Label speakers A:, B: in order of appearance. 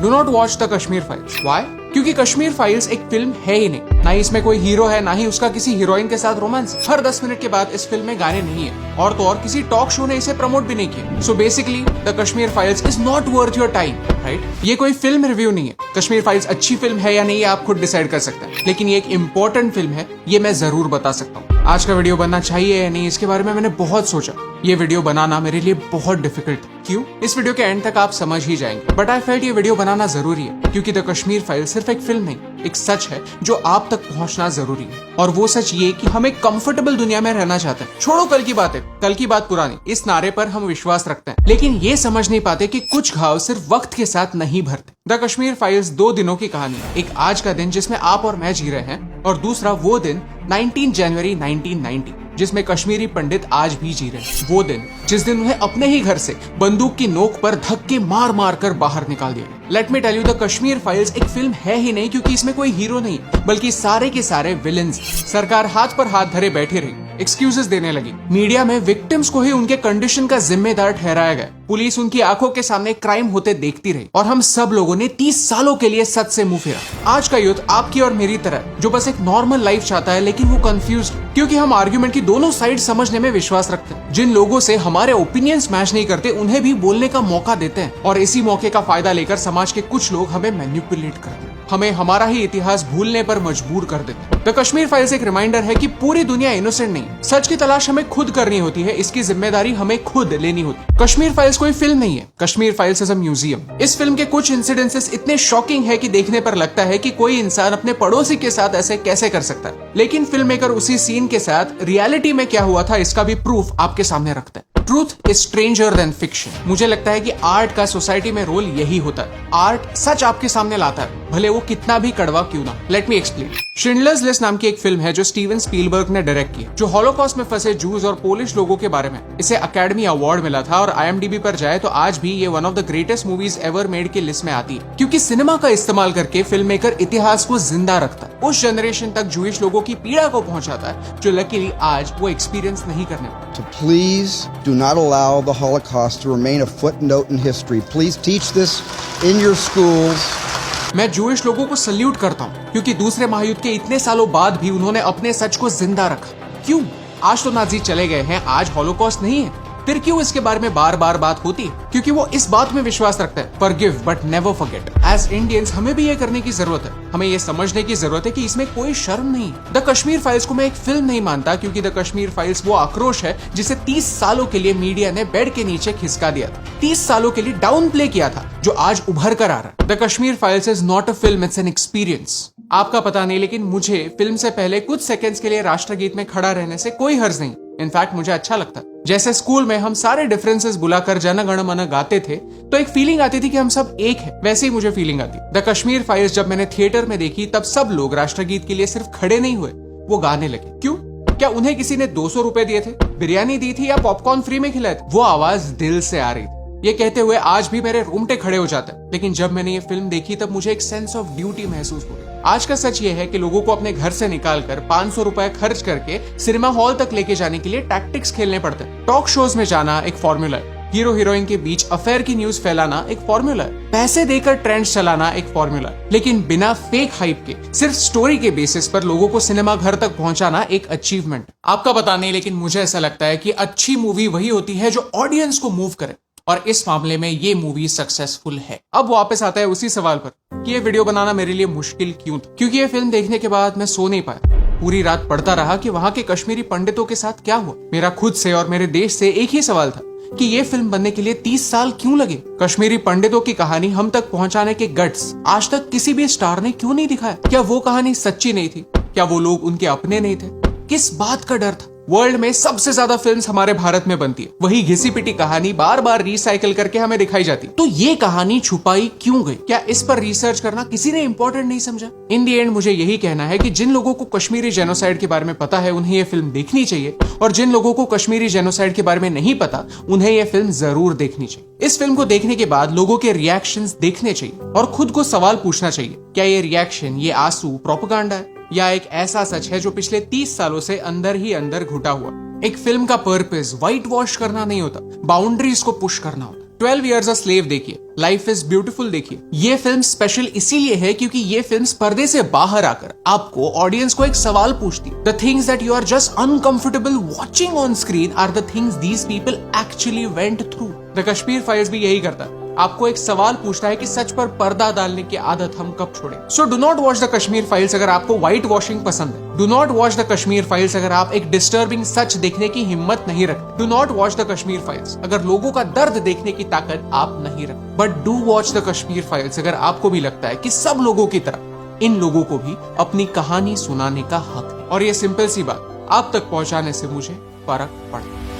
A: Do not watch the Kashmir files. Why? क्योंकि Kashmir Files एक film है ही नहीं, ना ही इसमें कोई हीरो है, ना ही उसका किसी हीरोइन के साथ रोमांस। हर 10 मिनट के बाद इस फिल्म में गाने नहीं है, और तो और किसी टॉक शो ने इसे प्रमोट भी नहीं किया। So basically the Kashmir files is not worth your time, right? ये कोई फिल्म रिव्यू नहीं है। कश्मीर फाइल्स अच्छी फिल्म है या नहीं, आप खुद डिसाइड कर सकते हैं, लेकिन ये एक इंपॉर्टेंट फिल्म है, ये मैं जरूर बता सकता हूँ। आज का वीडियो बनना चाहिए या नहीं, इसके बारे में मैंने बहुत सोचा। ये वीडियो बनाना मेरे लिए बहुत डिफिकल्ट। क्यों? इस वीडियो के एंड तक आप समझ ही जाएंगे, बट आई फेल्ट ये वीडियो बनाना जरूरी है, क्योंकि द कश्मीर फाइल सिर्फ एक फिल्म नहीं, एक सच है जो आप तक पहुंचना जरूरी है। और वो सच ये कि हम एक कंफर्टेबल दुनिया में रहना चाहते हैं। छोड़ो कल की बातें, कल की बात पुरानी, इस नारे पर हम विश्वास रखते हैं, लेकिन ये समझ नहीं पाते कि कुछ घाव सिर्फ वक्त के साथ नहीं भरते। द कश्मीर फाइल्स 2 दिनों की कहानी है। एक आज का दिन जिसमें आप और मैं जी रहे हैं, और दूसरा वो दिन 19 जनवरी 1990 जिसमें कश्मीरी पंडित आज भी जी रहे हैं। वो दिन जिस दिन उन्हें अपने ही घर से बंदूक की नोक पर धक्के मार मार कर बाहर निकाल दिया। Let me tell you, the Kashmir Files एक फिल्म है ही नहीं, क्योंकि इसमें कोई हीरो नहीं, बल्कि सारे के सारे विलेंस। सरकार हाथ पर हाथ धरे बैठी रही, एक्सक्यूजेस देने लगी। मीडिया में विक्टिम्स को ही उनके कंडीशन का जिम्मेदार ठहराया गया। पुलिस उनकी आंखों के सामने क्राइम होते देखती रही, और हम सब लोगों ने 30 सालों के लिए सच से मुंह फेरा। आज का यूथ आपकी और मेरी तरह, जो बस एक नॉर्मल लाइफ चाहता है, लेकिन वो कंफ्यूज्ड, क्योंकि हम आर्गुमेंट की दोनों साइड समझने में विश्वास रखते हैं। जिन लोगों से हमारे ओपिनियंस मैच नहीं करते, उन्हें भी बोलने का मौका देते हैं, और इसी मौके का फायदा लेकर समाज के कुछ लोग हमें मैनिपुलेट करते हैं, हमें हमारा ही इतिहास भूलने पर मजबूर कर देते हैं। द कश्मीर फाइल्स एक रिमाइंडर है कि पूरी दुनिया इनोसेंट नहीं। सच की तलाश हमें खुद करनी होती है, इसकी जिम्मेदारी हमें खुद लेनी होती है। कश्मीर फाइल्स कोई फिल्म नहीं है, Kashmir files is a museum. इस फिल्म के कुछ इंसिडेंसेस इतने शॉकिंग है कि देखने पर लगता है कि कोई इंसान अपने पड़ोसी के साथ ऐसे कैसे कर सकता है, लेकिन फिल्म मेकर उसी सीन के साथ रियलिटी में क्या हुआ था इसका भी प्रूफ आपके सामने रखता है। Truth is stranger then fiction. मुझे लगता है कि आर्ट का सोसाइटी में रोल यही होता है। आर्ट सच आपके सामने लाता है, भले वो कितना भी कड़वा क्यों ना। Let me explain. Schindler's list नाम की एक फिल्म है जो स्टीवन स्पीलबर्ग ने डायरेक्ट की, जो हॉलोकॉस्ट में फंसे जूस और पोलिश लोगों के बारे में। इसे अकेडमी अवार्ड मिला था, और IMDb पर जाए तो आज भी ये one of the greatest movies ever made की लिस्ट में आती है, क्योंकि सिनेमा का इस्तेमाल करके फिल्म मेकर इतिहास को जिंदा रखता है, उस जनरेशन तक जूइश लोगों की पीड़ा को पहुंचाता है जो लकीली आज वो एक्सपीरियंस नहीं करने पाते।
B: So please do not allow the Holocaust to remain a footnote in history. Please teach this in your schools.
A: मैं जूइश लोगों को सल्यूट करता हूँ, क्योंकि दूसरे महायुद्ध के इतने सालों बाद भी उन्होंने अपने सच को जिंदा रखा। क्यों? आज तो नाजी चले गए हैं, आज हॉलोकॉस्ट नहीं है, फिर क्यों इसके बारे में बार बार बात होती है? क्योंकि वो इस बात में विश्वास रखता है, forgive but never forget. As Indians हमें भी ये करने की जरूरत है, हमें ये समझने की जरूरत है कि इसमें कोई शर्म नहीं। द कश्मीर फाइल्स को मैं एक फिल्म नहीं मानता, क्योंकि द कश्मीर फाइल्स वो आक्रोश है जिसे 30 सालों के लिए मीडिया ने बेड के नीचे खिसका दिया था, 30 सालों के लिए डाउन प्ले किया था, जो आज उभर कर आ रहा है। The Kashmir files is not a film, it's an experience. आपका पता नहीं, लेकिन मुझे फिल्म से पहले कुछ सेकंड्स के लिए राष्ट्रगीत में खड़ा रहने से कोई हर्ज नहीं। इनफैक्ट मुझे अच्छा लगता है। जैसे स्कूल में हम सारे डिफरेंसेस बुलाकर जन गण मन गाते थे, तो एक फीलिंग आती थी कि हम सब एक हैं, वैसे ही मुझे फीलिंग आती। द कश्मीर फाइल्स जब मैंने थिएटर में देखी, तब सब लोग राष्ट्रगीत के लिए सिर्फ खड़े नहीं हुए, वो गाने लगे। क्यों? क्या उन्हें किसी ने 200 रुपए दिए थे, बिरयानी दी थी, या पॉपकॉर्न फ्री में खिलाए थे? वो आवाज दिल से आ रही थी। ये कहते हुए आज भी मेरे रोंगटे खड़े हो जाते हैं, लेकिन जब मैंने ये फिल्म देखी तब मुझे एक सेंस ऑफ ड्यूटी महसूस हो रही। आज का सच ये है कि लोगों को अपने घर से निकालकर 500 रुपए खर्च करके सिनेमा हॉल तक लेके जाने के लिए टैक्टिक्स खेलने पड़ते हैं। टॉक शोज में जाना एक फॉर्मूला है, हीरो हीरोइन के बीच अफेयर की न्यूज फैलाना एक फॉर्मूला है, पैसे देकर ट्रेंड्स चलाना एक फॉर्मूला है, लेकिन बिना फेक हाइप के सिर्फ स्टोरी के बेसिस पर लोगों को सिनेमा घर तक पहुंचाना एक अचीवमेंट। आपका पता नहीं, लेकिन मुझे ऐसा लगता है कि अच्छी मूवी वही होती है जो ऑडियंस को मूव करे, और इस मामले में ये मूवी सक्सेसफुल है। अब वापस आता है उसी सवाल पर कि ये वीडियो बनाना मेरे लिए मुश्किल क्यों था, क्योंकि ये फिल्म देखने के बाद मैं सो नहीं पाया। पूरी रात पढ़ता रहा कि वहां के कश्मीरी पंडितों के साथ क्या हुआ। मेरा खुद से और मेरे देश से एक ही सवाल था कि ये फिल्म बनने के लिए 30 साल क्यों लगे। कश्मीरी पंडितों की कहानी हम तक पहुंचाने के गट्स आज तक किसी भी स्टार ने क्यों नहीं दिखाया? क्या वो कहानी सच्ची नहीं थी? क्या वो लोग उनके अपने नहीं थे? किस बात का डर था? वर्ल्ड में सबसे ज्यादा फिल्म्स हमारे भारत में बनती है, वही घिसी पिटी कहानी बार बार रिसाइकिल करके हमें दिखाई जाती। तो ये कहानी छुपाई क्यों गई? क्या इस पर रिसर्च करना किसी ने इंपॉर्टेंट नहीं समझा? इन दी एंड मुझे यही कहना है कि जिन लोगों को कश्मीरी जेनोसाइड के बारे में पता है, उन्हें ये फिल्म देखनी चाहिए, और जिन लोगों को कश्मीरी जेनोसाइड के बारे में नहीं पता, उन्हें ये फिल्म जरूर देखनी चाहिए। इस फिल्म को देखने के बाद लोगों के रिएक्शंस देखने चाहिए, और खुद को सवाल पूछना चाहिए, क्या ये रिएक्शन, ये आंसू प्रोपेगेंडा है, या एक ऐसा सच है जो पिछले 30 सालों से अंदर ही अंदर घुटा हुआ। एक फिल्म का पर्पस व्हाइट वॉश करना नहीं होता, बाउंड्रीज को पुश करना होता। 12 Years a Slave देखिए, लाइफ इज ब्यूटीफुल देखिए। ये फिल्म स्पेशल इसीलिए है क्योंकि ये फिल्म पर्दे से बाहर आकर आपको, ऑडियंस को एक सवाल पूछती है। The things that you are just uncomfortable watching on screen are the things these people actually went through. The Kashmir Files भी यही करता है, आपको एक सवाल पूछता है कि सच पर पर्दा डालने की आदत हम कब छोड़ें। So do not watch the Kashmir files अगर आपको व्हाइट वॉशिंग पसंद है। Do not watch the Kashmir files अगर आप एक डिस्टर्बिंग सच देखने की हिम्मत नहीं रखते। Do not watch the Kashmir files अगर लोगों का दर्द देखने की ताकत आप नहीं रखते। But do watch the Kashmir files अगर आपको भी लगता है कि सब लोगों की तरह इन लोगों को भी अपनी कहानी सुनाने का हक है। और ये सिंपल सी बात आप तक पहुंचाने से मुझे फर्क पड़ता है।